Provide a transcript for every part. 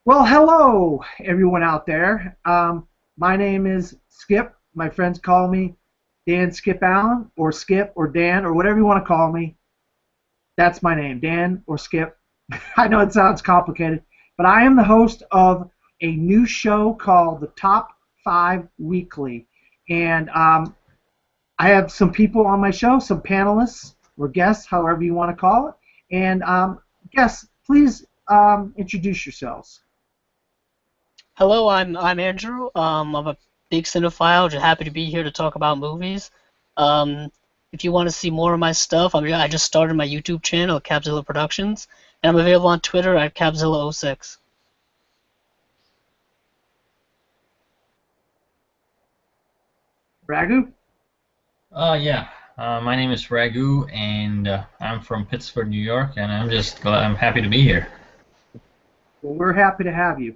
Well, hello, everyone out there. My name is Skip. My friends call me Dan Skip Allen, or Skip, or Dan, or whatever you want to call me. That's my name, Dan or Skip. I know it sounds complicated, but I am the host of a new show called The Top 5 Weekly. And I have some people on my show, some panelists or guests, however you want to call it. And guests, please introduce yourselves. Hello, I'm Andrew. I'm a big cinephile. Just happy to be here to talk about movies. Um, if you want to see more of my stuff, I just started my YouTube channel, Capzilla Productions, and I'm available on Twitter at Capzilla06. Ragu? Yeah. My name is Ragu, and I'm from Pittsburgh, New York, and I'm happy to be here. Well, we're happy to have you.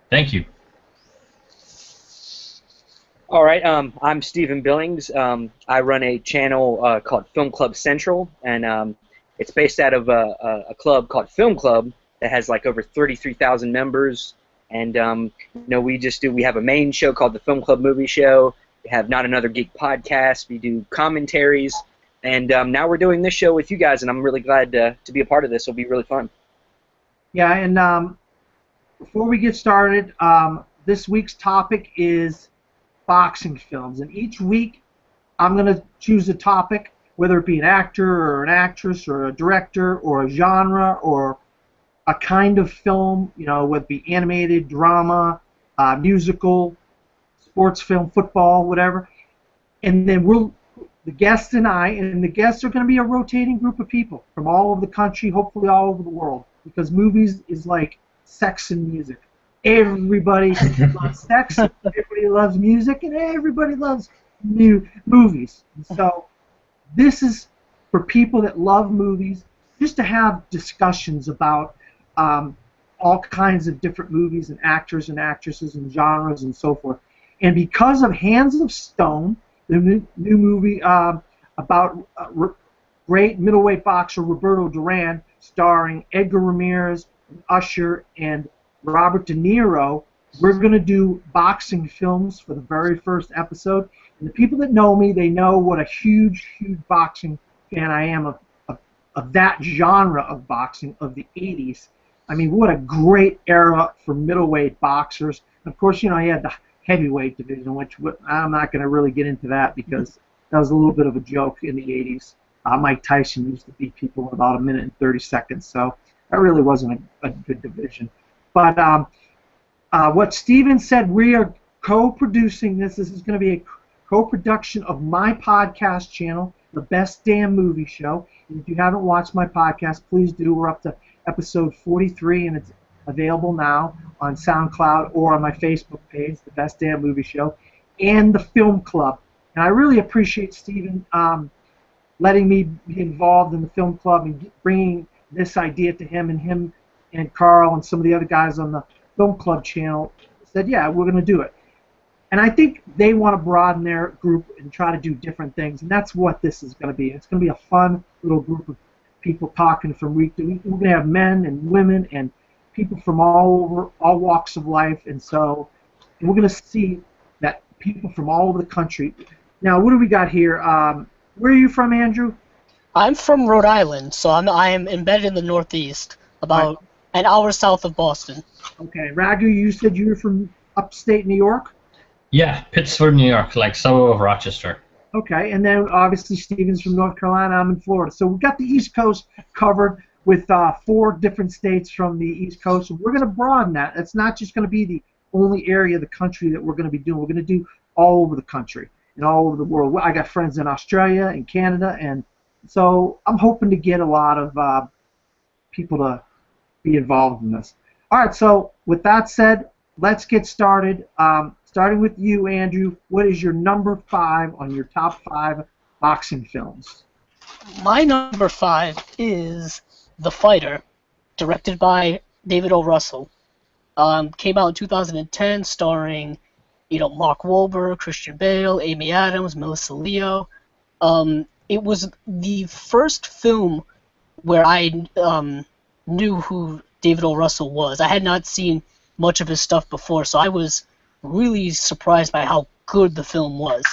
Thank you. All right, I'm Stephen Billings. I run a channel called Film Club Central, and it's based out of a club called Film Club that has like over 33,000 members. And we have a main show called the Film Club Movie Show. We have Not Another Geek podcast. We do commentaries, and now we're doing this show with you guys, and I'm really glad to be a part of this. It'll be really fun. Yeah, and before we get started, this week's topic is boxing films, and each week I'm going to choose a topic, whether it be an actor or an actress or a director or a genre or a kind of film, whether it be animated, drama, musical, sports film, football, whatever. And then the guests and the guests are going to be a rotating group of people from all over the country, hopefully all over the world, because movies is like sex and music. Everybody loves sex, everybody loves music, and everybody loves movies. So this is for people that love movies, just to have discussions about all kinds of different movies and actors and actresses and genres and so forth. And because of Hands of Stone, the new movie about great middleweight boxer Roberto Duran, starring Edgar Ramirez, Usher, and Robert De Niro, we're going to do boxing films for the very first episode. And the people that know me, they know what a huge, huge boxing fan I am of that genre of boxing of the 80s. I mean, what a great era for middleweight boxers. Of course, you had the heavyweight division, which I'm not going to really get into that because that was a little bit of a joke in the 80s. Mike Tyson used to beat people in about 1 minute and 30 seconds, so that really wasn't a good division. But what Steven said, we are co-producing this. This is going to be a co-production of my podcast channel, The Best Damn Movie Show. And if you haven't watched my podcast, please do. We're up to episode 43, and it's available now on SoundCloud or on my Facebook page, The Best Damn Movie Show, and the Film Club. And I really appreciate Steven letting me be involved in the Film Club and bringing this idea to him and Carl and some of the other guys on the Film Club channel said, yeah, we're going to do it. And I think they want to broaden their group and try to do different things, and that's what this is going to be. It's going to be a fun little group of people talking from week to week. We're going to have men and women and people from all over, all walks of life, and we're going to see that people from all over the country. Now, what do we got here? Where are you from, Andrew? I'm from Rhode Island, so I am embedded in the Northeast, about an hour south of Boston. Okay, Ragu, you said you were from upstate New York? Yeah, Pittsburgh, New York, like suburb of Rochester. Okay, and then obviously Steven's from North Carolina, I'm in Florida. So we've got the East Coast covered with 4 different states from the East Coast. So we're going to broaden that. It's not just going to be the only area of the country that we're going to be doing. We're going to do all over the country and all over the world. I got friends in Australia and Canada, and so I'm hoping to get a lot of people to be involved in this. All right, so with that said, let's get started. Starting with you, Andrew, what is your number 5 on your top 5 boxing films? My number 5 is The Fighter, directed by David O. Russell. Came out in 2010, starring, Mark Wahlberg, Christian Bale, Amy Adams, Melissa Leo. It was the first film where I knew who David O. Russell was. I had not seen much of his stuff before, so I was really surprised by how good the film was.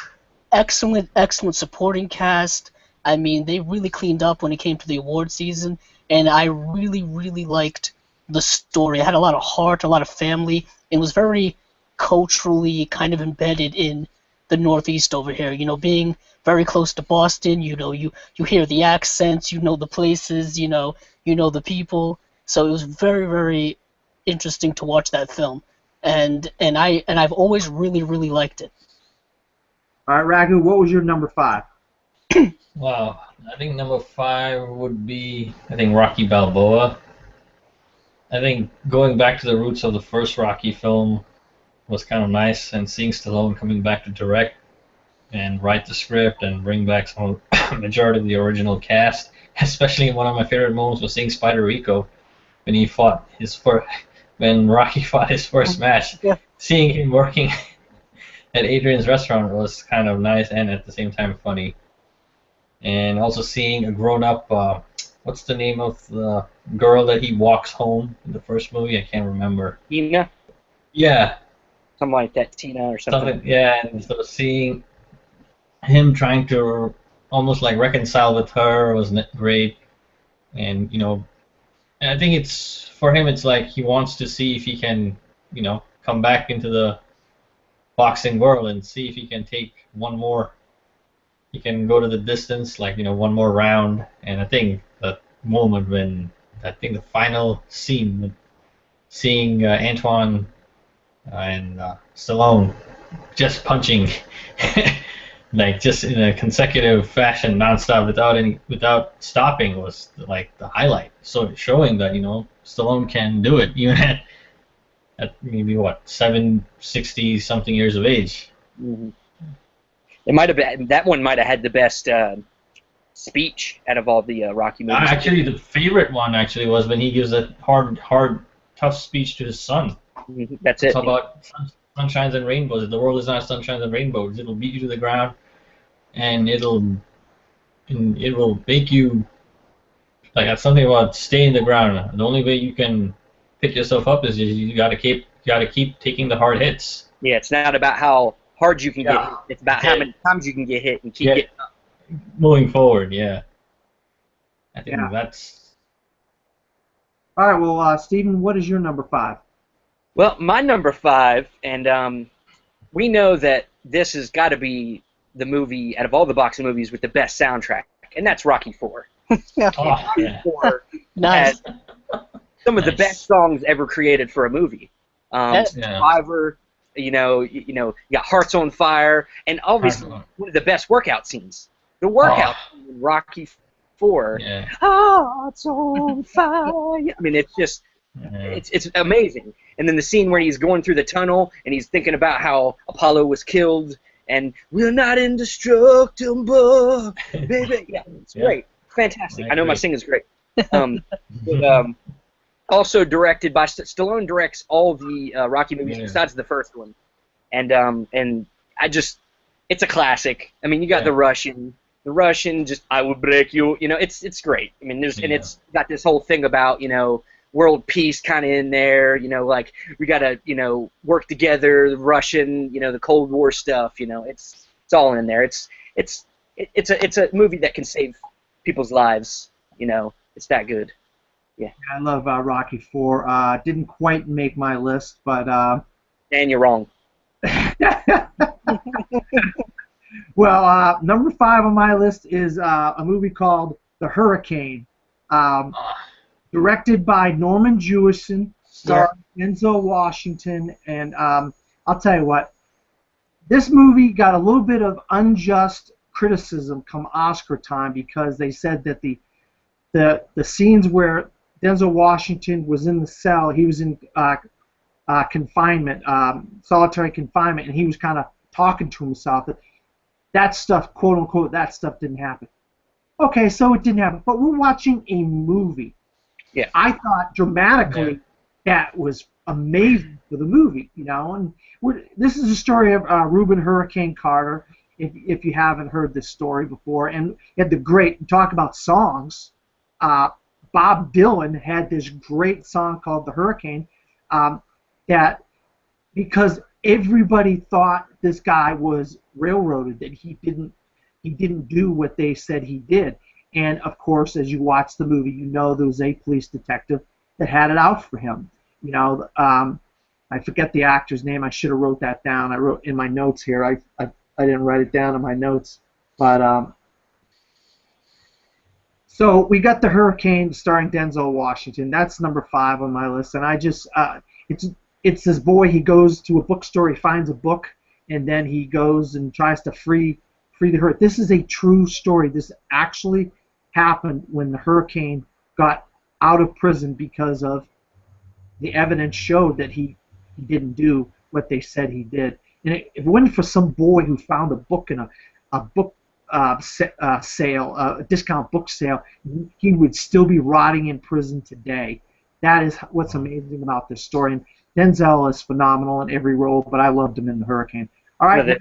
Excellent, excellent supporting cast. I mean, they really cleaned up when it came to the award season, and I really, really liked the story. It had a lot of heart, a lot of family. It was very culturally kind of embedded in the Northeast over here. You know, being very close to Boston, you know, you hear the accents, you know the places, you know the people. So it was very, very interesting to watch that film, and I've always really, really liked it. All right, Ragu, what was your number 5? Wow, I think number 5 would be, I think, Rocky Balboa. I think going back to the roots of the first Rocky film was kind of nice, and seeing Stallone coming back to direct and write the script and bring back some majority of the original cast. Especially one of my favorite moments was seeing Spider Rico when he fought his first, when Rocky fought his first match. Yeah. Seeing him working at Adrian's restaurant was kind of nice and at the same time funny. And also seeing a grown-up, what's the name of the girl that he walks home in the first movie? I can't remember. Tina, Yeah, something like that, Tina or something. yeah, and so seeing him trying to almost like reconcile with her was great. And and I think it's for him. It's like he wants to see if he can, come back into the boxing world and see if he can take one more. He can go to the distance, like one more round. And I think that moment when I think the final scene, seeing Antoine and Stallone just punching, like just in a consecutive fashion, nonstop, without stopping, was like the highlight. So showing that Stallone can do it even at maybe 60 something years of age. Mm-hmm. It might have been, that one might have had the best speech out of all the Rocky movies. Actually, the favorite one was when he gives a hard, tough speech to his son. Mm-hmm. That's it. It's about sunshines and rainbows. The world is not sunshines and rainbows. It'll beat you to the ground, and it will make you like that's something about staying the ground. The only way you can pick yourself up is you gotta keep taking the hard hits. Yeah, it's not about how hard you can get hit. It's about how many times you can get hit and keep getting up. Moving forward, yeah. I think that's. All right, well, Stephen, what is your number 5? Well, my number 5, and we know that this has got to be the movie out of all the boxing movies with the best soundtrack, and that's Rocky IV. Yeah. Oh, Rocky yeah. IV Nice. has some of the best songs ever created for a movie. Survivor, you got Hearts on Fire, and obviously one of the best workout scenes. The workout scene in Rocky IV. Yeah. Hearts on Fire. I mean, it's just. It's amazing. And then the scene where he's going through the tunnel and he's thinking about how Apollo was killed and we're not indestructible, baby. Yeah, it's great. Fantastic. I know my singing's great. Also directed by Stallone directs all the Rocky movies besides the first one. And it's a classic. I mean, you got the Russian just I will break you. It's great. I mean, and it's got this whole thing about, world peace kind of in there, like we gotta, work together. The Russian, the Cold War stuff, it's all in there. It's a movie that can save people's lives. It's that good. Yeah. I love Rocky IV. Didn't quite make my list, but. And you're wrong. Well, number 5 on my list is a movie called The Hurricane. Directed by Norman Jewison, starring Denzel Washington, and I'll tell you what, this movie got a little bit of unjust criticism come Oscar time because they said that the scenes where Denzel Washington was in the cell, he was in confinement, solitary confinement, and he was kind of talking to himself. That stuff, quote unquote, that stuff didn't happen. Okay, so it didn't happen, but we're watching a movie. Yeah. I thought dramatically that was amazing for the movie, and this is a story of Reuben Hurricane Carter, if you haven't heard this story before, and he had talk about songs, Bob Dylan had this great song called "The Hurricane," that because everybody thought this guy was railroaded, that he didn't do what they said he did. And of course, as you watch the movie, you know there was a police detective that had it out for him. You know, I forget the actor's name. I should have wrote that down. I wrote in my notes here. I didn't write it down in my notes, but so we got The Hurricane starring Denzel Washington. That's number 5 on my list, and I just it's this boy. He goes to a bookstore. He finds a book, and then he goes and tries to free the hurricane. This is a true story. This actually happened when the hurricane got out of prison because of the evidence showed that he didn't do what they said he did. And if it wasn't for some boy who found a book in a book sale, a discount book sale, he would still be rotting in prison today. That is what's amazing about this story. And Denzel is phenomenal in every role, but I loved him in The Hurricane. All right.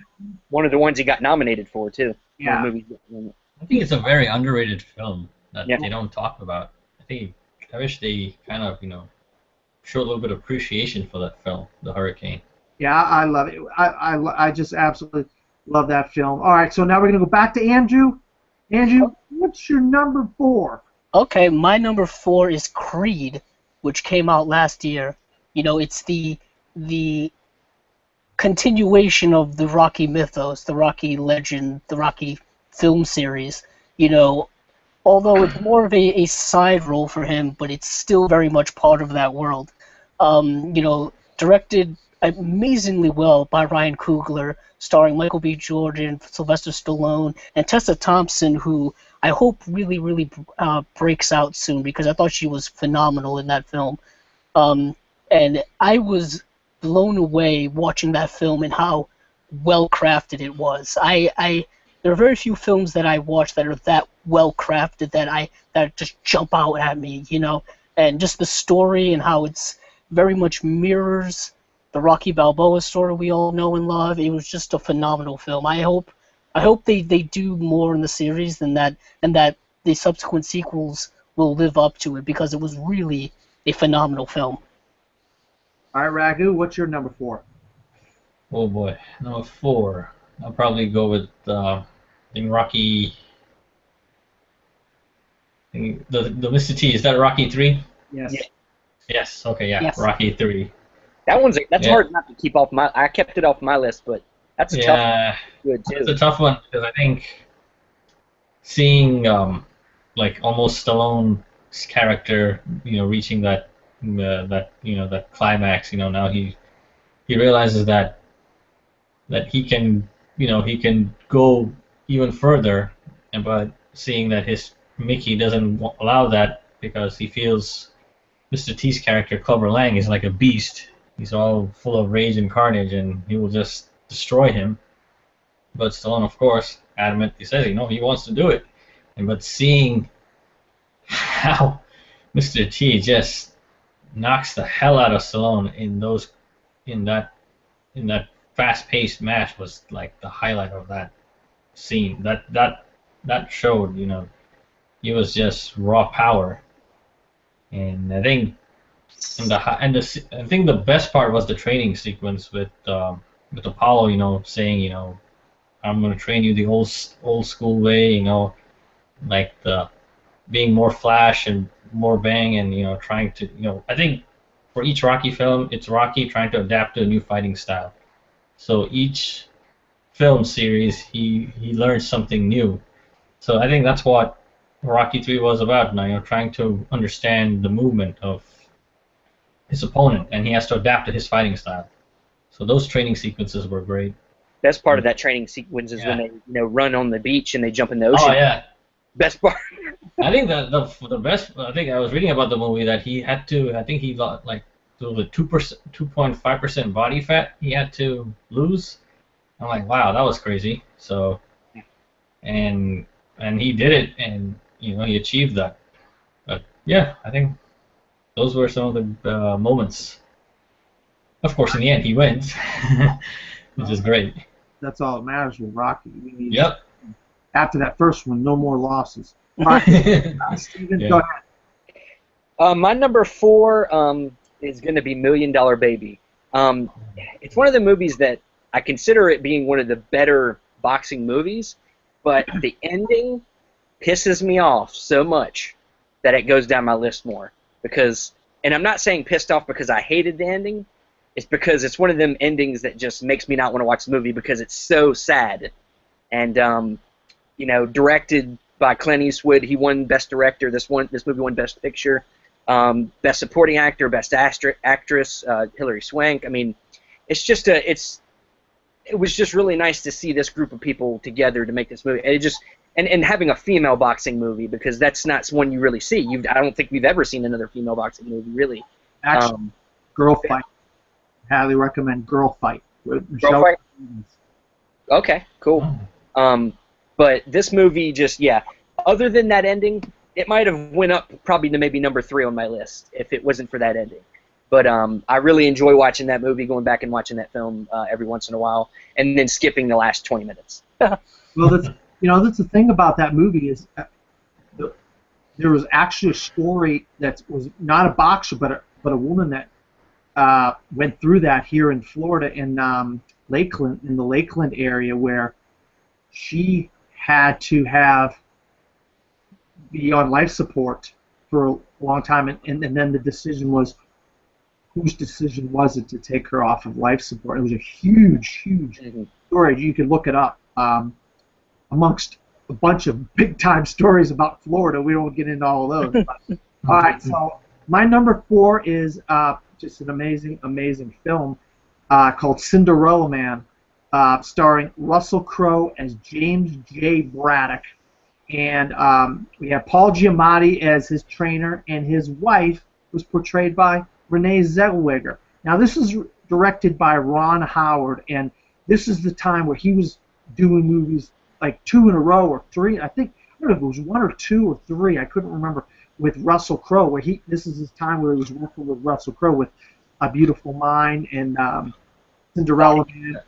One of the ones he got nominated for, too. Yeah. I think it's a very underrated film that they don't talk about. I wish they kind of, show a little bit of appreciation for that film, The Hurricane. Yeah, I love it. I just absolutely love that film. All right, so now we're going to go back to Andrew. Andrew, what's your number 4? Okay, my number 4 is Creed, which came out last year. It's the continuation of the Rocky mythos, the Rocky legend, the Rocky film series. Although it's more of a side role for him, but it's still very much part of that world. Directed amazingly well by Ryan Coogler, starring Michael B. Jordan, Sylvester Stallone, and Tessa Thompson, who I hope really, really breaks out soon, because I thought she was phenomenal in that film. And I was blown away watching that film and how well crafted it was. There are very few films that I watch that are that well crafted that just jump out at me, and just the story and how it's very much mirrors the Rocky Balboa story we all know and love. It was just a phenomenal film. I hope they do more in the series than that, and that the subsequent sequels will live up to it, because it was really a phenomenal film. All right, Raghu, what's your number 4? Oh boy, number 4. I'll probably go with in Rocky. The Mr. T. Is that Rocky 3? Yes. Yeah. Yes. Okay. Yeah. Yes. Rocky 3. That's hard not to keep off my. I kept it off my list, but that's a tough one. Good too. It's a tough one, because I think seeing like almost Stallone's character, reaching that climax. Now he realizes that he can he can go even further, but seeing that his Mickey doesn't allow that, because he feels Mr. T's character, Clubber Lang, is like a beast. He's all full of rage and carnage, and he will just destroy him. But Stallone, of course, adamantly says, he wants to do it. But seeing how Mr. T just knocks the hell out of Stallone in that fast-paced match was like the highlight of that scene. That showed, it was just raw power. And I think I think the best part was the training sequence with Apollo, saying, I'm going to train you the old school way, like the being more flash and more bang, and trying to, I think for each Rocky film, it's Rocky trying to adapt to a new fighting style. So each film series, he learns something new. So I think that's what Rocky 3 was about now, trying to understand the movement of his opponent, and he has to adapt to his fighting style. So those training sequences were great. Best part of that training sequence is when they run on the beach and they jump in the ocean. Oh yeah. Best part. I think the best. I think I was reading about the movie that he had to. I think he got like the 2.5% body fat he had to lose. I'm like, wow, that was crazy. So, and he did it, and he achieved that. But yeah, I think those were some of the moments. Of course, in the end, he wins, which is great. That's all that matters with Rocky. Yep. After that first one, no more losses. All right, Steven, go ahead. My number 4 is going to be Million Dollar Baby. It's one of the movies that I consider it being one of the better boxing movies, but the ending pisses me off so much that it goes down my list more. Because, and I'm not saying pissed off because I hated the ending. It's because it's one of them endings that just makes me not want to watch the movie because it's so sad. And directed by Clint Eastwood, he won Best Director. This movie won Best Picture, Best Supporting Actor, Best Actress, Hilary Swank. I mean, it was just really nice to see this group of people together to make this movie. And having a female boxing movie, because that's not one you really see. I don't think we've ever seen another female boxing movie, really. Actually, Girl Fight. Highly recommend Girl Fight. With Michelle Girl Fight? Rodriguez. Okay, cool. But this movie other than that ending, it might have went up probably to maybe number 3 on my list if it wasn't for that ending. But I really enjoy watching that movie, going back and watching that film every once in a while, and then skipping the last 20 minutes. Well, that's the thing about that movie is there was actually a story that was not a boxer, but a woman that went through that here in Florida in Lakeland, in the Lakeland area, where she had to be on life support for a long time, and then the decision was, whose decision was it to take her off of life support? It was a huge story. You could look it up. Amongst a bunch of big-time stories about Florida, we won't get into all of those. All right, so my number 4 is just an amazing film called Cinderella Man, starring Russell Crowe as James J. Braddock, and we have Paul Giamatti as his trainer, and his wife was portrayed by Renee Zellweger. Now, this is directed by Ron Howard, and this is the time where he was doing movies like 2 in a row or 3. I don't know if it was 1 or 2 or 3. I couldn't remember. With Russell Crowe, where this is his time where he was working with Russell Crowe with A Beautiful Mind and Cinderella Man.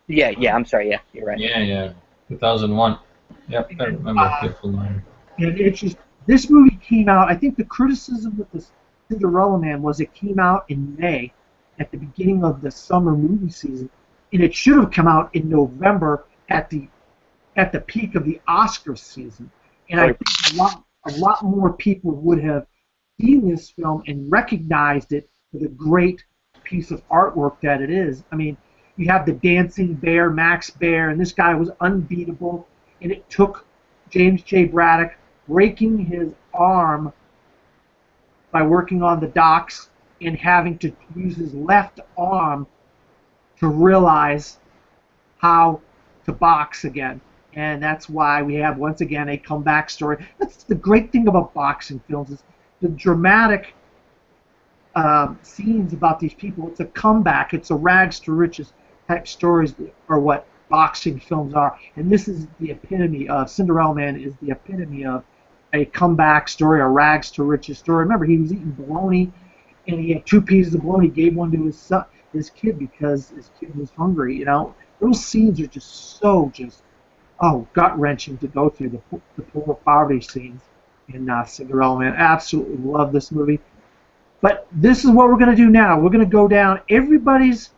Yeah. I'm sorry. Yeah, you're right. Yeah. 2001. Yep, I remember Beautiful Mind. And this movie came out. I think the criticism with this Cinderella Man was it came out in May, at the beginning of the summer movie season, and it should have come out in November at the peak of the Oscar season. And I think a lot more people would have seen this film and recognized it for the great piece of artwork that it is. I mean, you have the dancing bear, Max Bear, and this guy was unbeatable. And it took James J. Braddock breaking his arm by working on the docks and having to use his left arm to realize how to box again. And that's why we have, once again, a comeback story. That's the great thing about boxing films, is the dramatic scenes about these people. It's a comeback. It's a rags to riches type stories that are what boxing films are. And this is the epitome of, Cinderella Man is the epitome of a comeback story, a rags to riches story. Remember, he was eating bologna, and he had 2 pieces of bologna. He gave one to his kid because his kid was hungry. You know, those scenes are just so gut-wrenching to go through, the poor poverty scenes in Cinderella Man. Absolutely love this movie. But this is what we're going to do now. We're going to go down everybody's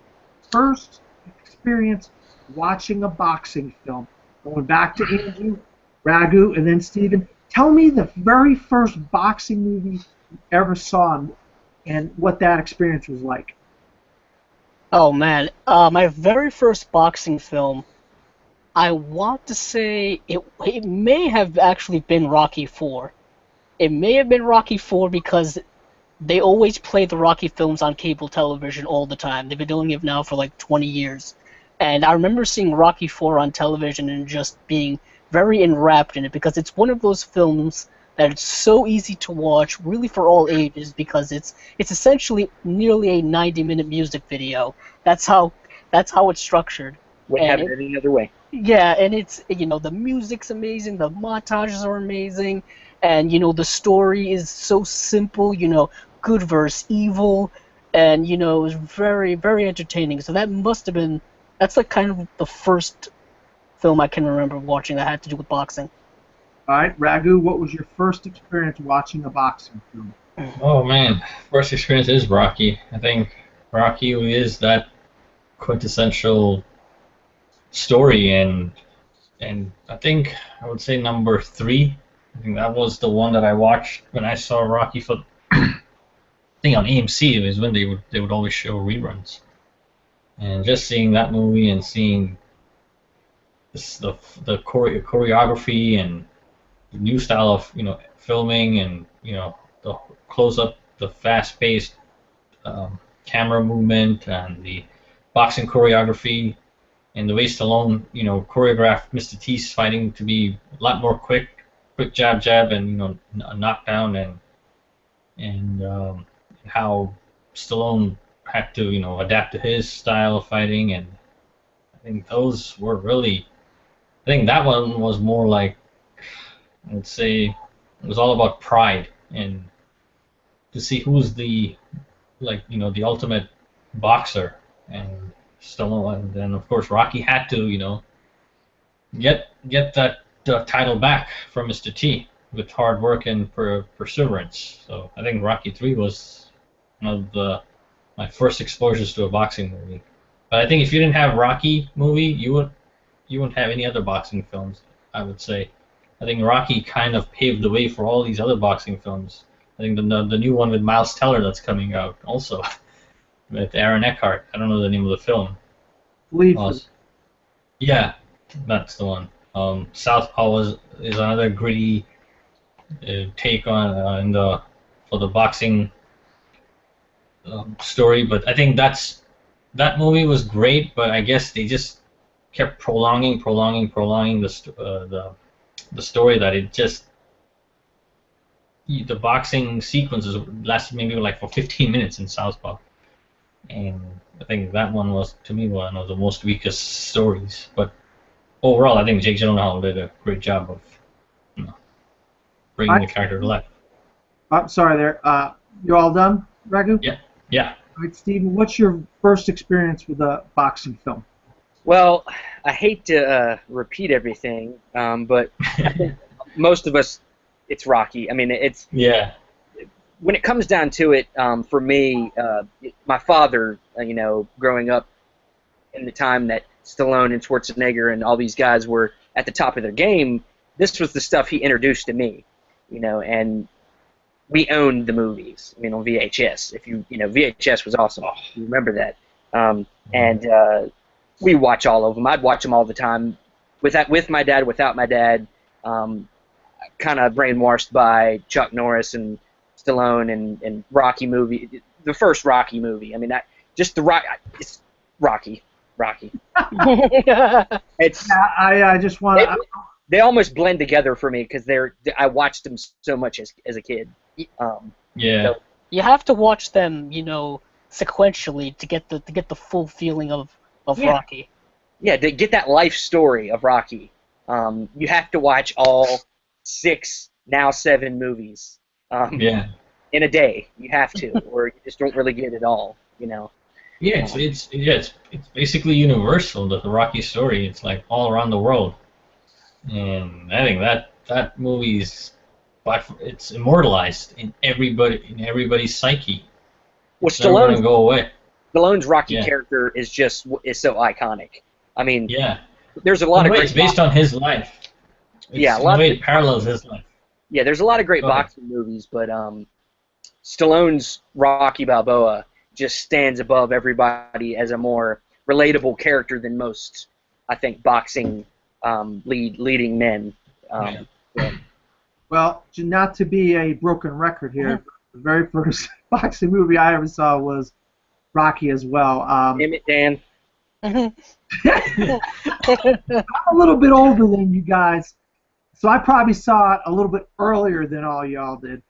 first experience watching a boxing film. Going back to Andrew, Raghu, and then Stephen. Tell me the very first boxing movie you ever saw and what that experience was like. Oh, man. My very first boxing film, I want to say it may have actually been Rocky IV. It may have been Rocky IV because they always play the Rocky films on cable television all the time. They've been doing it now for like 20 years. And I remember seeing Rocky IV on television and just being very enwrapped in it, because it's one of those films that it's so easy to watch, really for all ages, because it's essentially nearly a 90-minute music video. That's how it's structured. Wouldn't have it any other way. Yeah, and it's, the music's amazing, the montages are amazing, and, the story is so simple, good versus evil, and, it was very, very entertaining. So that's like kind of the first film I can remember watching that had to do with boxing. All right, Raghu, what was your first experience watching a boxing film? Oh man, first experience is Rocky. I think Rocky is that quintessential story, and I think I would say number three. I think that was the one that I watched when I saw Rocky for. I think on AMC it was when they would always show reruns, and just seeing that movie and seeing this, the choreography and the new style of filming and the close up, the fast paced camera movement and the boxing choreography and the way Stallone, choreographed Mr. T's fighting to be a lot more quick jab, jab, and a knockdown, and how Stallone had to, adapt to his style of fighting, and I think those were really. I think that one was more like, I would say, it was all about pride and to see who's the the ultimate boxer, and Stallone, and then of course Rocky had to get that title back from Mr. T with hard work and perseverance. So I think Rocky 3 was one of my first exposures to a boxing movie. But I think if you didn't have Rocky movie, you wouldn't have any other boxing films. I would say. I think Rocky kind of paved the way for all these other boxing films. I think the new one with Miles Teller that's coming out also with Aaron Eckhart. I don't know the name of the film. Believe Yeah, that's the one. Southpaw is another gritty take on in the for the boxing story, but I think that movie was great, but I guess they just kept prolonging the story that it just the boxing sequences lasted maybe like for 15 minutes in Southpaw, and I think that one was to me one of the most weakest stories. But overall, I think Jake Gyllenhaal did a great job of you know, bringing the character to life. I'm sorry there. You all done, Ragu? Yeah, yeah. All right, Steven, what's your first experience with a boxing film? Well, I hate to repeat everything, but I think most of us, it's Rocky. I mean, it's Yeah, when it comes down to it. For me, my father, growing up in the time that Stallone and Schwarzenegger and all these guys were at the top of their game, this was the stuff he introduced to me, and we owned the movies. I mean, on VHS. If VHS was awesome. You remember that? And we watch all of them. I'd watch them all the time, with my dad, without my dad. Kind of brainwashed by Chuck Norris and Stallone and Rocky movie, the first Rocky movie. I mean, just the Rock. It's Rocky. It's I just want they, to. they almost blend together for me because I watched them so much as a kid. yeah, So, You have to watch them, sequentially to get the full feeling of Yeah. Rocky. yeah, to get that life story of Rocky, you have to watch all 6, now 7 movies yeah. in a day. You have to, or you just don't really get it all. Yeah, it's basically universal. The Rocky story. It's like all around the world, and I think that movie's it's immortalized in everybody's psyche. Well, It's never gonna go away. Stallone's Rocky Yeah. character is so iconic. I mean, Yeah, there's a lot in a of way, it's great based on his life. Yeah, a In lot a way, of- it parallels his life. there's a lot of great Go ahead. boxing movies, but Stallone's Rocky Balboa just stands above everybody as a more relatable character than most, I think, boxing leading men. Well, not to be a broken record here, the very first boxing movie I ever saw was Rocky as well. Damn it, Dan. I'm a little bit older than you guys, so I probably saw it a little bit earlier than all y'all did.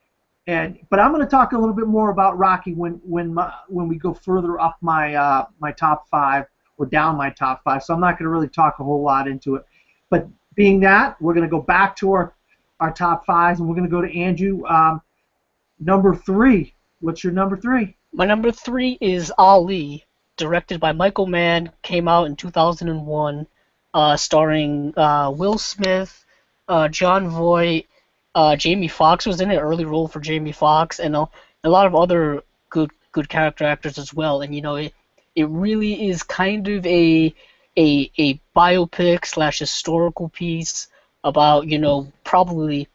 But I'm going to talk a little bit more about Rocky when we go further up my my top 5 or down my top 5. So I'm not going to really talk a whole lot into it. But being that, we're going to go back to our top 5s, and we're going to go to Andrew. Number 3. What's your number 3? My number 3 is Ali, directed by Michael Mann, came out in 2001, starring Will Smith, John Voight, Jamie Foxx was in it, early role for Jamie Foxx, and a lot of other good character actors as well. And it really is kind of a biopic slash historical piece about probably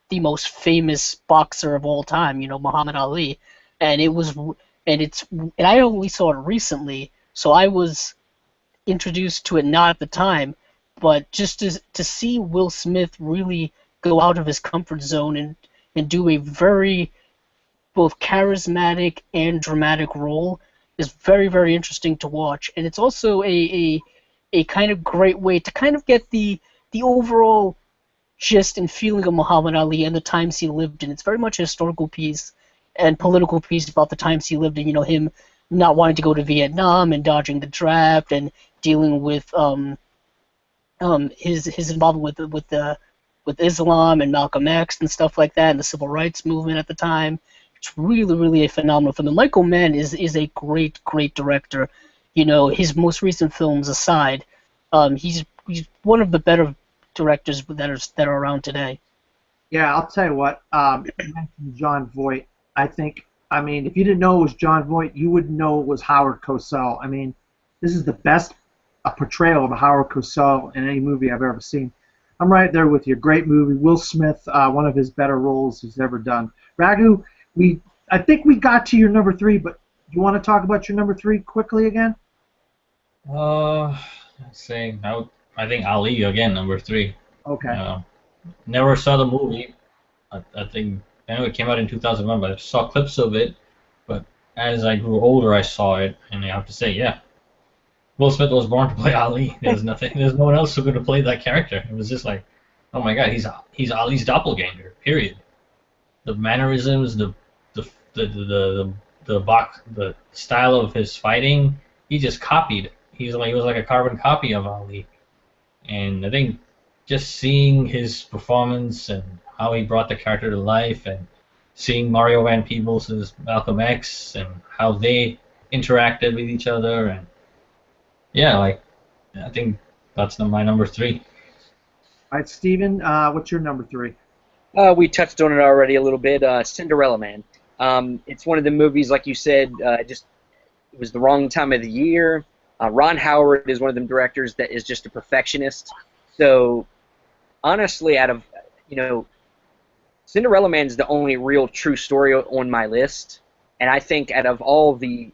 the most famous boxer of all time, Muhammad Ali, and I only saw it recently, so I was introduced to it not at the time, but just to see Will Smith really go out of his comfort zone and do a very both charismatic and dramatic role is very, very interesting to watch. And it's also a kind of great way to kind of get the overall gist and feeling of Muhammad Ali and the times he lived in. It's very much a historical piece and political piece about the times he lived in, him not wanting to go to Vietnam and dodging the draft and dealing with his involvement with Islam and Malcolm X and stuff like that, and the civil rights movement at the time. It's really, really a phenomenal film. And Michael Mann is a great, great director. His most recent films aside, he's one of the better directors that are around today. Yeah, I'll tell you what. You mentioned Jon Voight. I mean, if you didn't know it was Jon Voight, you wouldn't know it was Howard Cosell. I mean, this is the best portrayal of Howard Cosell in any movie I've ever seen. I'm right there with you. Great movie. Will Smith, one of his better roles he's ever done. Raghu, I think we got to your number 3, but you want to talk about your number 3 quickly again? Let's see. I think Ali again, number 3. Okay. Never saw the movie. I know it came out in 2001, but I saw clips of it. But as I grew older, I saw it, and I have to say, yeah, Will Smith was born to play Ali. There's no one else who could have played that character. It was just like, oh my God, he's Ali's doppelganger. Period. The mannerisms, the style of his fighting, he just copied. He was like a carbon copy of Ali. And I think just seeing his performance and how he brought the character to life, and seeing Mario Van Peebles as Malcolm X and how they interacted with each other, and yeah, I think that's my number 3. All right, Steven, what's your number 3? We touched on it already a little bit. Cinderella Man. It's one of the movies, like you said, it was the wrong time of the year. Ron Howard is one of them directors that is just a perfectionist. So, honestly, out of, Cinderella Man is the only real true story on my list. And I think out of all the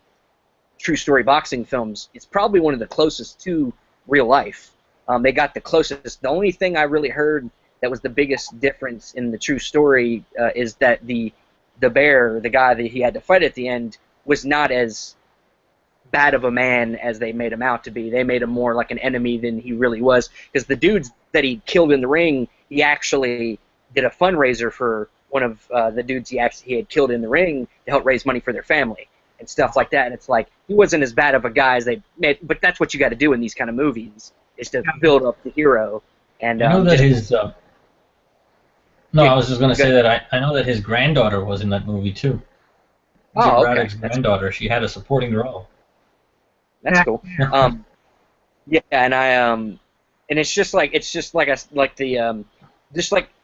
true story boxing films, it's probably one of the closest to real life. They got the closest. The only thing I really heard that was the biggest difference in the true story is that the bear, the guy that he had to fight at the end, was not as bad of a man as they made him out to be. They made him more like an enemy than he really was. Because the dudes that he killed in the ring, he actually did a fundraiser for one of the dudes he had killed in the ring to help raise money for their family and stuff like that. And it's like, he wasn't as bad of a guy as they made. But that's what you got to do in these kind of movies, is to build up the hero. And I know that I was just going to say that I know that his granddaughter was in that movie too. Jim Braddock's granddaughter. She had a supporting role. That's cool. Yeah, and it's just like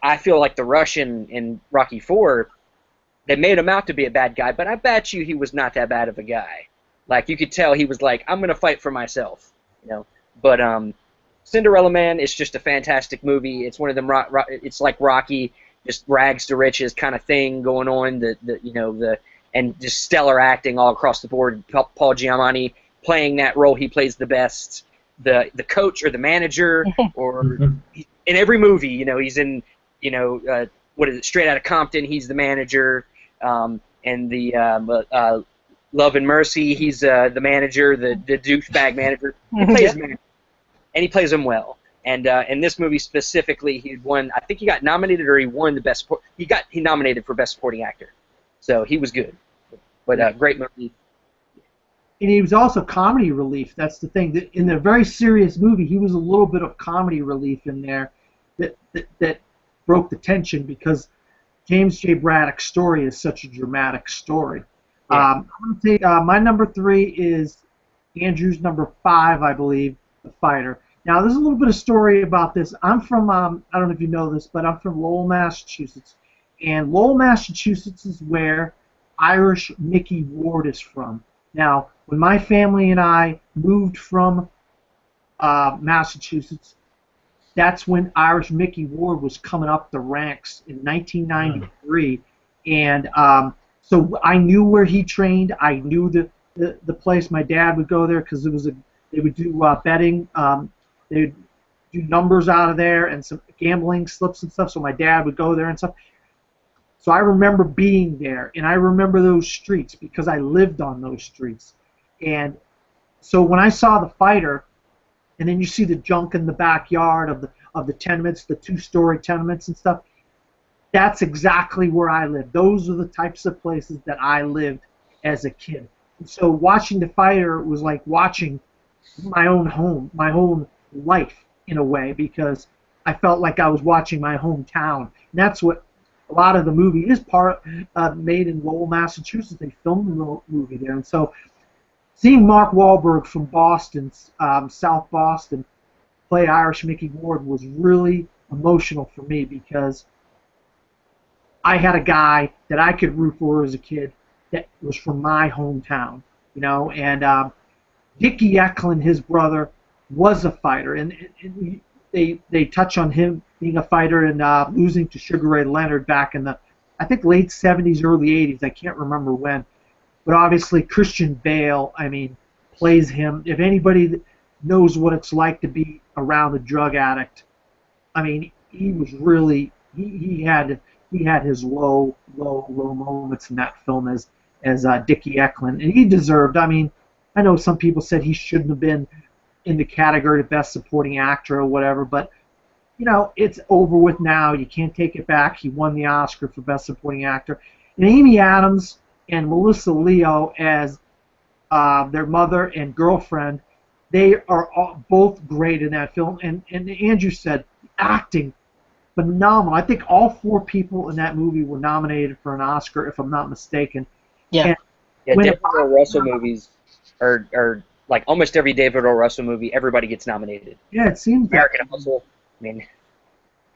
I feel like the Russian in Rocky IV, they made him out to be a bad guy, but I bet you he was not that bad of a guy. Like, you could tell he was like, I'm gonna fight for myself, But Cinderella Man is just a fantastic movie. It's one of them. It's like Rocky, just rags to riches kind of thing going on. And just stellar acting all across the board. Paul Giamatti playing that role, he plays the best. The coach or the manager, or in every movie, he's in, what is it, Straight Outta Compton, he's the manager, and the Love and Mercy, he's the manager, the douchebag manager. He plays manager, and he plays him well. And in this movie specifically, he won. I think he got nominated, or he won the best. He nominated for best supporting actor, so he was good. But great movie. And he was also comedy relief. That's the thing. In a very serious movie, he was a little bit of comedy relief in there that broke the tension, because James J. Braddock's story is such a dramatic story. Yeah. I'm going to take my number 3 is Andrew's number 5, I believe, The Fighter. Now, there's a little bit of story about this. I'm from, I don't know if you know this, but I'm from Lowell, Massachusetts. And Lowell, Massachusetts is where Irish Mickey Ward is from. Now, when my family and I moved from Massachusetts, that's when Irish Mickey Ward was coming up the ranks in 1993. And so I knew where he trained. I knew the place. My dad would go there because they would do betting. They would do numbers out of there and some gambling slips and stuff. So my dad would go there and stuff. So I remember being there, and I remember those streets because I lived on those streets. And so when I saw the fighter, and then you see the junk in the backyard of the tenements, the two-story tenements and stuff, that's exactly where I lived. Those are the types of places that I lived as a kid. And so watching the fighter was like watching my own home, my own life in a way, because I felt like I was watching my hometown. And that's what a lot of the movie is made in Lowell, Massachusetts. They filmed the movie there. And so seeing Mark Wahlberg from Boston, South Boston, play Irish Mickey Ward was really emotional for me because I had a guy that I could root for as a kid that was from my hometown, you know. And Dickie Eklund, his brother, was a fighter, and they touch on him being a fighter and losing to Sugar Ray Leonard back in the, I think, late 70s, early 80s. I can't remember when. But obviously Christian Bale, I mean, plays him. If anybody knows what it's like to be around a drug addict, I mean, he was really he had his low moments in that film as Dickie Eklund, and he deserved. I mean, I know some people said he shouldn't have been in the category of Best Supporting Actor or whatever, but you know, it's over with now. You can't take it back. He won the Oscar for Best Supporting Actor, and Amy Adams and Melissa Leo as their mother and girlfriend, they are both great in that film. And Andrew said, acting, phenomenal. I think all four people in that movie were nominated for an Oscar, if I'm not mistaken. Yeah. And Yeah, when David O. Russell movies are like almost every David O. Russell movie, everybody gets nominated. yeah, it seems that. American Hustle, I mean,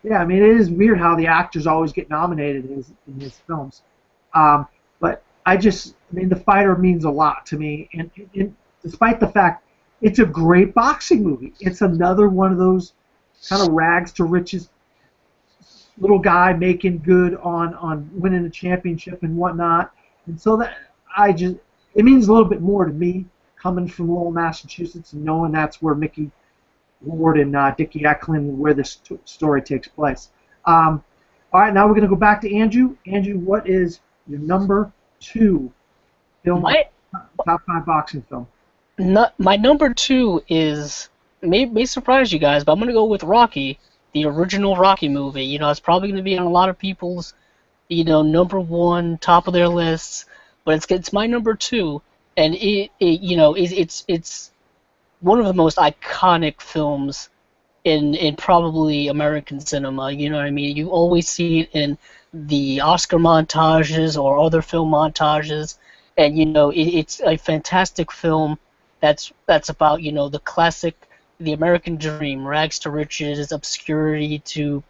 Yeah, I mean, it is weird how the actors always get nominated in his films. But I mean, The Fighter means a lot to me, and despite the fact it's a great boxing movie, it's another one of those kind of rags to riches little guy making good on winning a championship and whatnot. And so that it means a little bit more to me coming from Lowell, Massachusetts, and knowing that's where Mickey Ward and Dickie Eklund, where this story takes place. All right, now we're going to go back to Andrew. Andrew, what is your number 2 film, top 5 boxing film? My number 2 is may surprise you guys, but I'm gonna go with Rocky, the original Rocky movie. You know, it's probably gonna be on a lot of people's, number 1, top of their lists, but it's my number 2, and it's one of the most iconic films in probably American cinema. You know what I mean? You always see it in the Oscar montages or other film montages, and it's a fantastic film that's about the classic, the American dream, rags to riches, obscurity to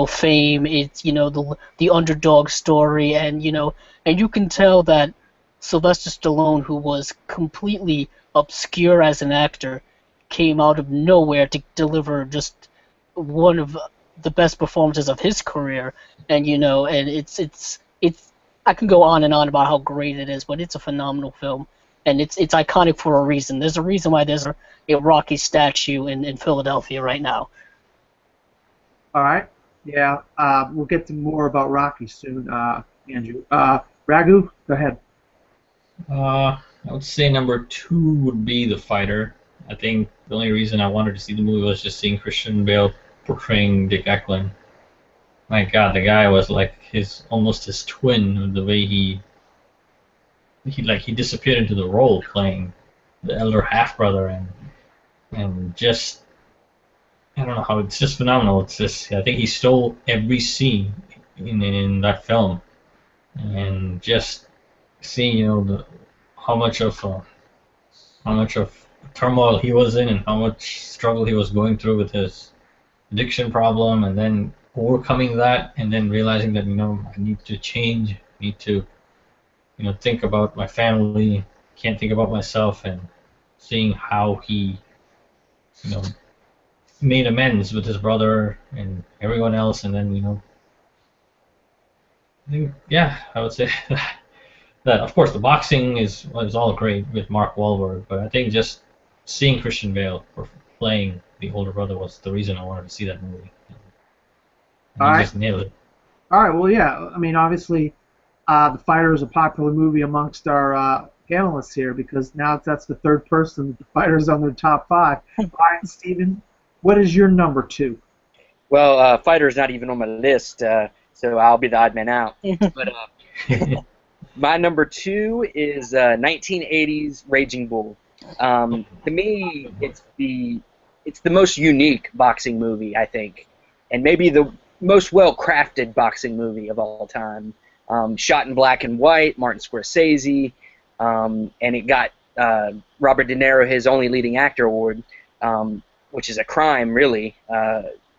fame. It's the underdog story, and you can tell that Sylvester Stallone, who was completely obscure as an actor, came out of nowhere to deliver just one of the best performances of his career. And and it's I can go on and on about how great it is, but it's a phenomenal film, and it's iconic for a reason. There's a reason why there's a Rocky statue in Philadelphia right now. All right. Yeah, we'll get to more about Rocky soon, Andrew. Raghu, go ahead. I would say number 2 would be The Fighter. I think the only reason I wanted to see the movie was just seeing Christian Bale portraying Dick Eklund. My God, the guy was like almost his twin with the way he disappeared into the role playing the elder half brother, and just I don't know how, it's just phenomenal. It's just, I think he stole every scene in that film, and just seeing how much of turmoil he was in and how much struggle he was going through with his addiction problem, and then overcoming that, and then realizing that I need to change, need to think about my family, can't think about myself, and seeing how he you know made amends with his brother and everyone else, and then I think, yeah, I would say that of course the boxing is all great with Mark Wahlberg, but I think just seeing Christian Bale for playing the older brother was the reason I wanted to see that movie. And All he right. just nailed it. All right. Well, yeah. I mean, obviously, The Fighter is a popular movie amongst our panelists here because now that's the third person that The Fighter's on their top five. All right, Steven, what is your number two? Well, Fighter's not even on my list, so I'll be the odd man out. But my number two is 1980s Raging Bull. To me, it's the most unique boxing movie, I think, and maybe the most well-crafted boxing movie of all time. Shot in black and white, Martin Scorsese, and it got Robert De Niro his only leading actor award, which is a crime, really.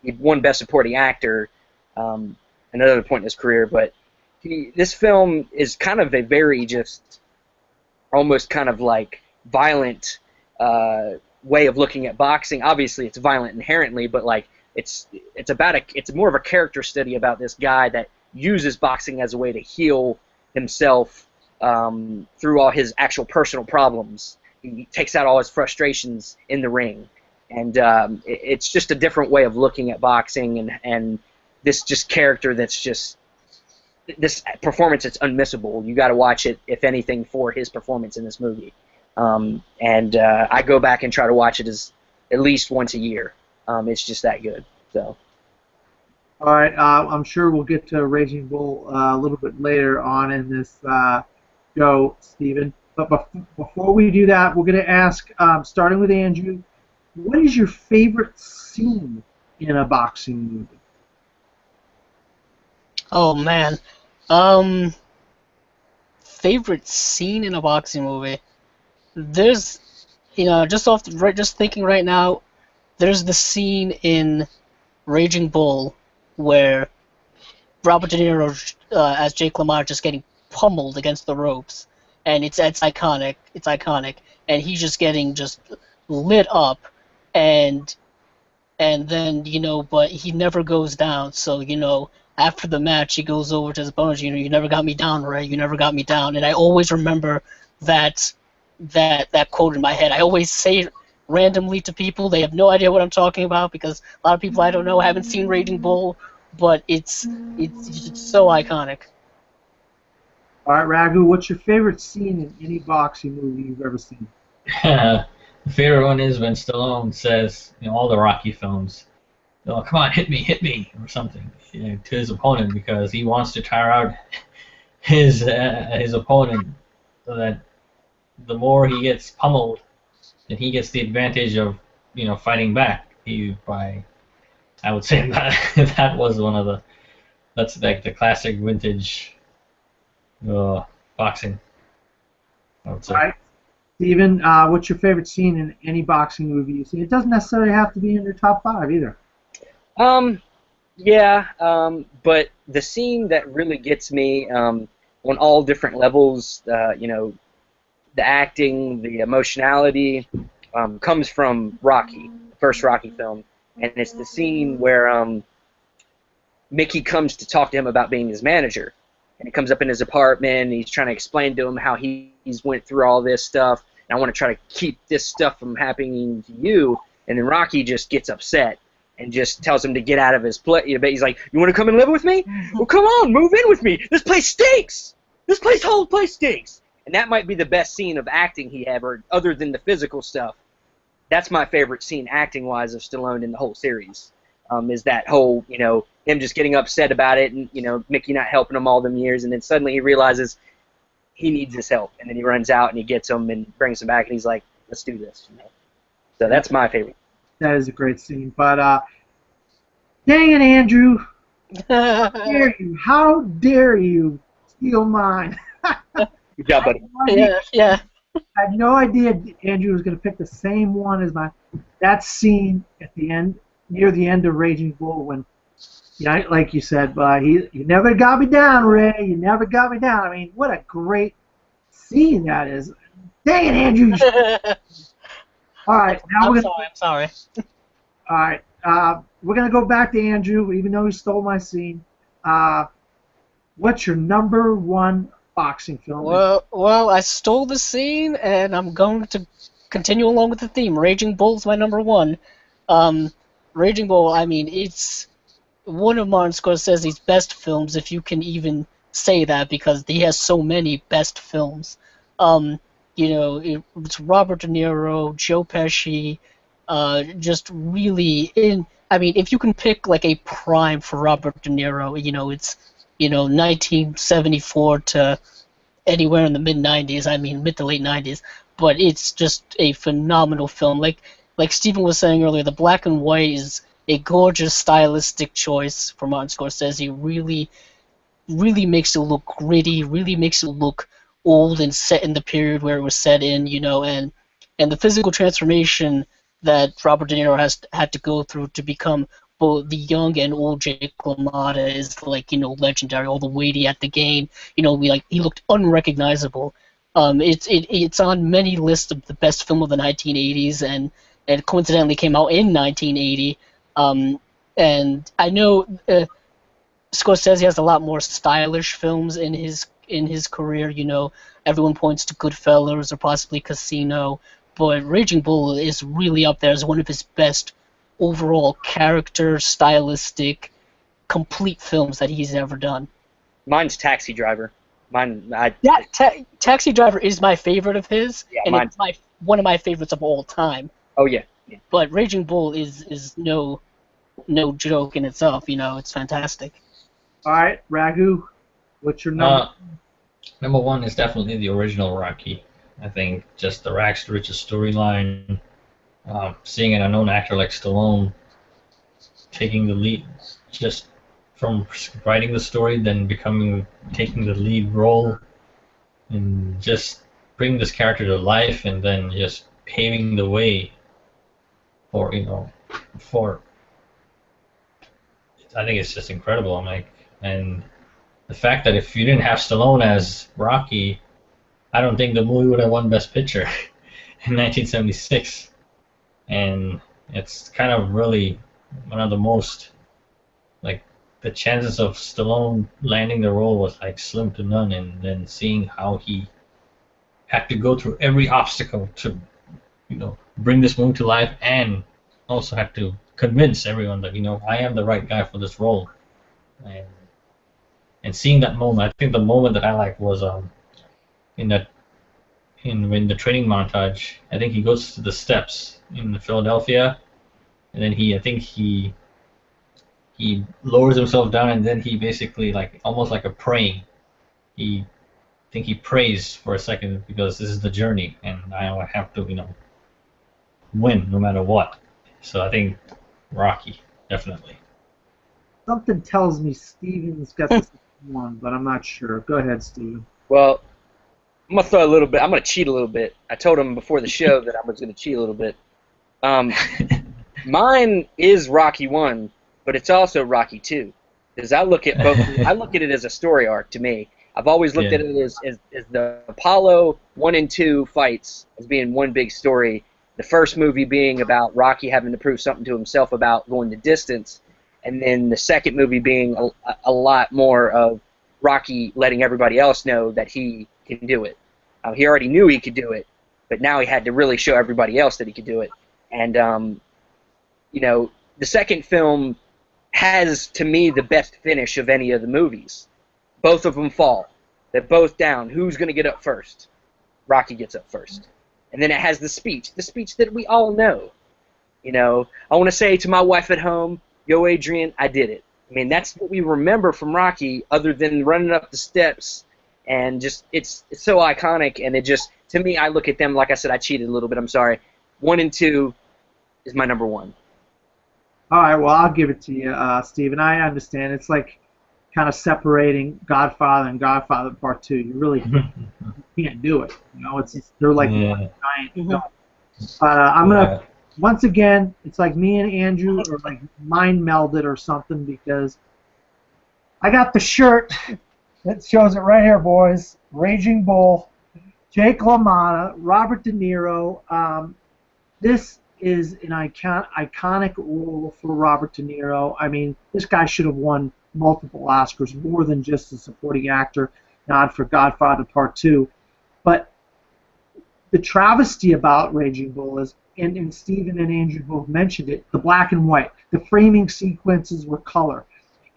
He won Best Supporting Actor another point in his career, but this film is kind of a very just almost kind of like violent way of looking at boxing. Obviously, it's violent inherently, but like it's more of a character study about this guy that uses boxing as a way to heal himself through all his actual personal problems. He takes out all his frustrations in the ring, and it's just a different way of looking at boxing, and this just character that's just this performance that's unmissable. You got to watch it, if anything, for his performance in this movie. And I go back and try to watch it at least once a year. It's just that good. So. All right. I'm sure we'll get to Raging Bull a little bit later on in this show, Steven. But before we do that, we're going to ask, starting with Andrew, what is your favorite scene in a boxing movie? Oh man. Favorite scene in a boxing movie. There's, just thinking right now, there's the scene in Raging Bull where Robert De Niro as Jake LaMotta just getting pummeled against the ropes, and it's iconic. It's iconic, and he's just getting just lit up, and then but he never goes down. So after the match, he goes over to his opponent. You never got me down, Ray. You never got me down. And I always remember that quote in my head. I always say it randomly to people. They have no idea what I'm talking about because a lot of people I don't know haven't seen Raging Bull, but it's so iconic. All right, Raghu, what's your favorite scene in any boxing movie you've ever seen? The favorite one is when Stallone says, all the Rocky films, "Oh, come on, hit me," or something, to his opponent because he wants to tire out his opponent, so that the more he gets pummeled, then he gets the advantage of fighting back. I would say that was that's like the classic vintage boxing, I would say. All right. Steven, what's your favorite scene in any boxing movie you see? It doesn't necessarily have to be in your top five either. But the scene that really gets me on all different levels, the acting, the emotionality, comes from Rocky, the first Rocky film, and it's the scene where Mickey comes to talk to him about being his manager, and he comes up in his apartment, and he's trying to explain to him how he's went through all this stuff, and I want to try to keep this stuff from happening to you, and then Rocky just gets upset and just tells him to get out of his place. He's like, "You want to come and live with me? Well, come on, move in with me. This place stinks. This whole place stinks." And that might be the best scene of acting he ever, other than the physical stuff. That's my favorite scene, acting-wise, of Stallone in the whole series. Is that whole, him just getting upset about it, and Mickey not helping him all them years, and then suddenly he realizes he needs his help, and then he runs out and he gets him and brings him back, and he's like, "Let's do this." So that's my favorite. That is a great scene. But dang it, Andrew! How dare you steal mine? Good job, buddy. Yeah. I had no idea Andrew was going to pick the same one as my. That scene at the end, near the end of Raging Bull, when, yeah, like you said, you never got me down, Ray. You never got me down. I mean, what a great scene that is. Dang it, Andrew. All right, now I'm we're sorry. I'm sorry. all right. We're gonna go back to Andrew, even though he stole my scene. Uh, what's your number one boxing film? Well, I stole the scene, and I'm going to continue along with the theme. Raging Bull's my number one. Um, Raging Bull, I mean, it's one of Martin Scorsese's best films, if you can even say that, because he has so many best films. Um, it's Robert De Niro, Joe Pesci, just really in. I mean, if you can pick like a prime for Robert De Niro, it's 1974 to anywhere in the mid 90s. I mean, mid to late 90s. But it's just a phenomenal film. Like Stephen was saying earlier, the black and white is a gorgeous stylistic choice for Martin Scorsese. Really makes it look gritty. Really makes it look old and set in the period where it was set in. And the physical transformation that Robert De Niro has had to go through to become both the young and old Jake LaMotta is legendary. All the weight he had to gain, he looked unrecognizable. It's on many lists of the best film of the 1980s, and it coincidentally came out in 1980. And I know Scorsese has a lot more stylish films in his career. Everyone points to Goodfellas or possibly Casino, but Raging Bull is really up there as one of his best overall character, stylistic, complete films that he's ever done. Mine's Taxi Driver. Taxi Driver is my favorite of his, Yeah, and it's one of my favorites of all time. Oh yeah. But Raging Bull is no joke in itself. It's fantastic. All right, Raghu, what's your number? Number one is definitely the original Rocky. I think just the rags to riches storyline, seeing an unknown actor like Stallone taking the lead, just from writing the story, then taking the lead role, and just bringing this character to life, and then just paving the way for. I think it's just incredible. And the fact that if you didn't have Stallone as Rocky, I don't think the movie would have won Best Picture in 1976. And it's kind of really one of the most, the chances of Stallone landing the role was slim to none. And then seeing how he had to go through every obstacle to, bring this movie to life, and also had to convince everyone that I am the right guy for this role. And seeing that moment, I think the moment that I liked was when the training montage. I think he goes to the steps in Philadelphia, and then he lowers himself down, and then he basically almost like a praying. I think he prays for a second because this is the journey, and I have to win no matter what. So I think Rocky, definitely. Something tells me Steven's got this one, but I'm not sure. Go ahead, Steven. Well, I'm gonna throw a little bit. I'm gonna cheat a little bit. I told him before the show that I was gonna cheat a little bit. Mine is Rocky 1, but it's also Rocky 2, because I look at both. I look at it as a story arc to me. I've always looked at it as the Apollo 1 and 2 fights as being one big story. The first movie being about Rocky having to prove something to himself about going the distance, and then the second movie being a lot more of Rocky letting everybody else know that he can do it. He already knew he could do it, but now he had to really show everybody else that he could do it. And the second film has, to me, the best finish of any of the movies. Both of them fall. They're both down. Who's going to get up first? Rocky gets up first. And then it has the speech that we all know. I want to say to my wife at home, yo, Adrian, I did it. I mean, that's what we remember from Rocky, other than running up the steps, and just it's so iconic. And it just, to me, I look at them, like I said, I cheated a little bit. I'm sorry. 1 and 2 is my number one. All right, well, I'll give it to you, Steven. I understand. It's like kind of separating Godfather and Godfather Part 2. You really can't do it. You know, they're like Yeah. one giant Mhm. film. But I'm gonna Yeah. once again, it's like me and Andrew are like mind melded or something because I got the shirt that shows it right here, boys. Raging Bull, Jake LaMotta, Robert De Niro. This is an iconic role for Robert De Niro. I mean, this guy should have won multiple Oscars, more than just a supporting actor, nod for Godfather Part 2. But the travesty about Raging Bull is, and Stephen and Andrew both mentioned it, the black and white. The framing sequences were color.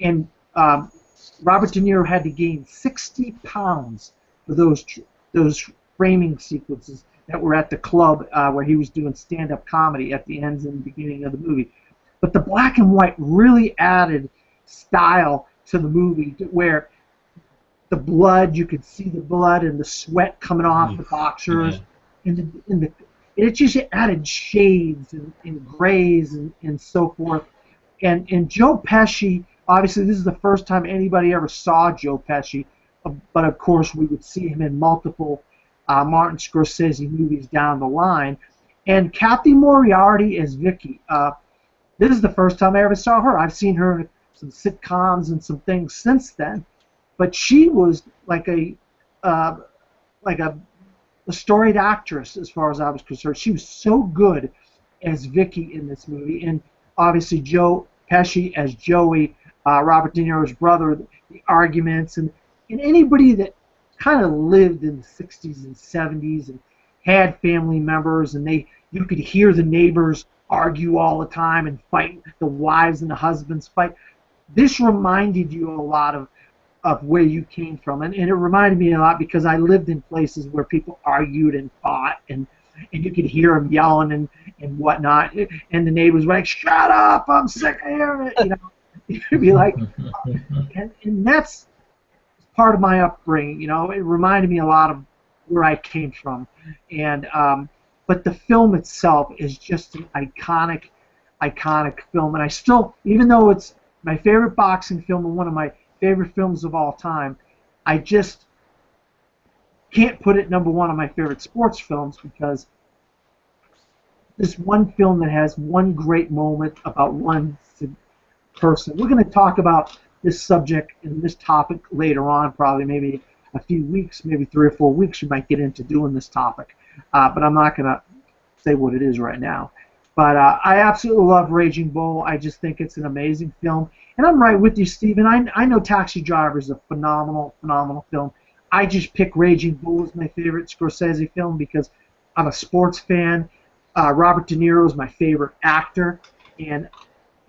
And Robert De Niro had to gain 60 pounds for those framing sequences that were at the club where he was doing stand-up comedy at the ends and beginning of the movie. But the black and white really added style to the movie, where the blood, you could see the blood and the sweat coming off the boxers, and it just added shades and grays and so forth. And Joe Pesci, obviously this is the first time anybody ever saw Joe Pesci, but of course we would see him in multiple Martin Scorsese movies down the line. And Kathy Moriarty as Vicky. This is the first time I ever saw her. I've seen her in some sitcoms and some things since then, but she was like a storied actress as far as I was concerned. She was so good as Vicky in this movie, and obviously Joe Pesci as Joey, Robert De Niro's brother, the arguments, and anybody that kind of lived in the 60s and 70s and had family members, and you could hear the neighbors argue all the time and fight, the wives and the husbands fight. This reminded you a lot of where you came from, and it reminded me a lot because I lived in places where people argued and fought, and you could hear them yelling and whatnot, and the neighbors were like, "Shut up! I'm sick of hearing it." You know, you'd be like, and that's part of my upbringing. You know, it reminded me a lot of where I came from, and but the film itself is just an iconic film, and I still, even though it's my favorite boxing film and one of my favorite films of all time, I just can't put it number one on my favorite sports films because this one film that has one great moment about one person. We're going to talk about this subject and this topic later on, probably maybe a few weeks, maybe 3 or 4 weeks, we might get into doing this topic. But I'm not going to say what it is right now. But I absolutely love Raging Bull. I just think it's an amazing film. And I'm right with you, Steven. I know Taxi Driver is a phenomenal film. I just pick Raging Bull as my favorite Scorsese film because I'm a sports fan. Robert De Niro is my favorite actor. And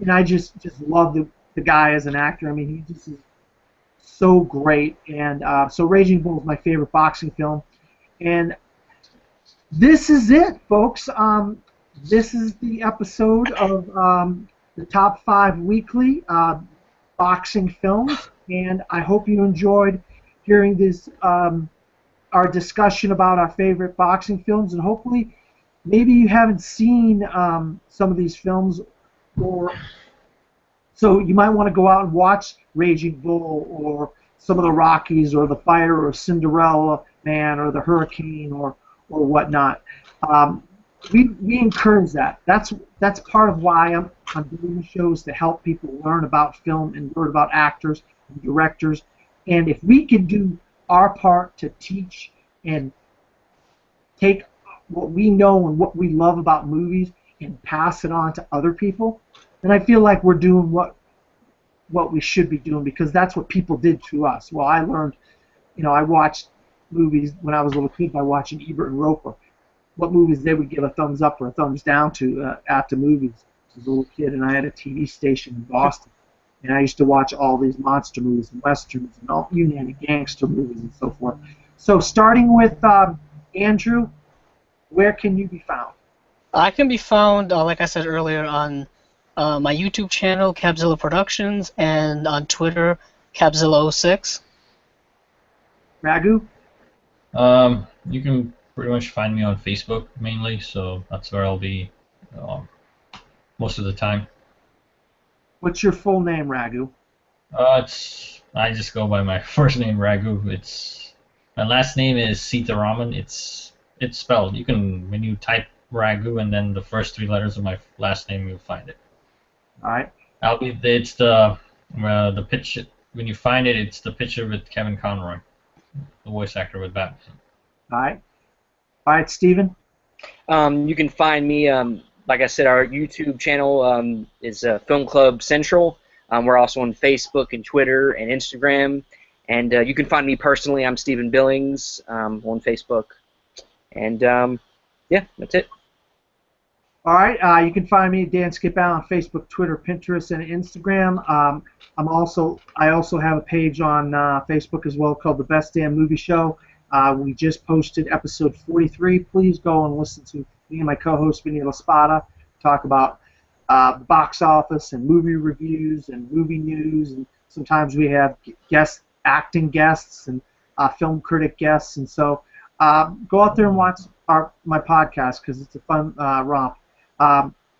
I just love the guy as an actor. I mean, he just is so great. And so Raging Bull is my favorite boxing film. And this is it, folks. This is the episode of the Top 5 Weekly boxing films, and I hope you enjoyed hearing this our discussion about our favorite boxing films, and hopefully maybe you haven't seen some of these films, or so you might want to go out and watch Raging Bull or some of the Rockies or The Fighter or Cinderella Man or The Hurricane or whatnot. We encourage that. That's part of why I'm doing the shows, to help people learn about film and learn about actors and directors. And if we can do our part to teach and take what we know and what we love about movies and pass it on to other people, then I feel like we're doing what we should be doing, because that's what people did to us. Well, I learned, I watched movies when I was a little kid by watching Ebert and Roper. What movies they would give a thumbs up or a thumbs down to at the movies. As a little kid, and I had a TV station in Boston, and I used to watch all these monster movies and westerns and all you name it, gangster movies and so forth. So starting with Andrew, where can you be found? I can be found, like I said earlier, on my YouTube channel, Cabzilla Productions, and on Twitter, Cabzilla06. Raghu? You can pretty much find me on Facebook mainly, so that's where I'll be most of the time. What's your full name, Raghu? It's I just go by my first name, Raghu. My last name is Sitaraman. It's spelled. You can when you type Raghu and then the first three letters of my last name, you'll find it. All right. It's the picture when you find it. It's the picture with Kevin Conroy, the voice actor with Batman. All right. All right, Steven. You can find me, like I said, our YouTube channel is Film Club Central. We're also on Facebook and Twitter and Instagram. And you can find me personally. I'm Stephen Billings on Facebook. And yeah, that's it. All right. You can find me, Dan Skipal, on Facebook, Twitter, Pinterest, and Instagram. I also have a page on Facebook as well called The Best Damn Movie Show. We just posted episode 43. Please go and listen to me and my co-host Vinny LaSpada talk about the box office and movie reviews and movie news, and sometimes we have acting guests and film critic guests. And so go out there and watch my podcast because it's a fun romp.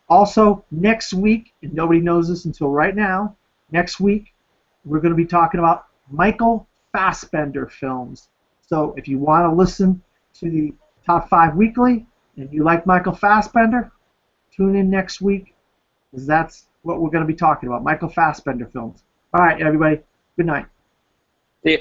Also, next week, and nobody knows this until right now, next week we're going to be talking about Michael Fassbender films. So if you want to listen to the Top 5 Weekly and you like Michael Fassbender, tune in next week because that's what we're going to be talking about, Michael Fassbender films. All right, everybody. Good night. See ya.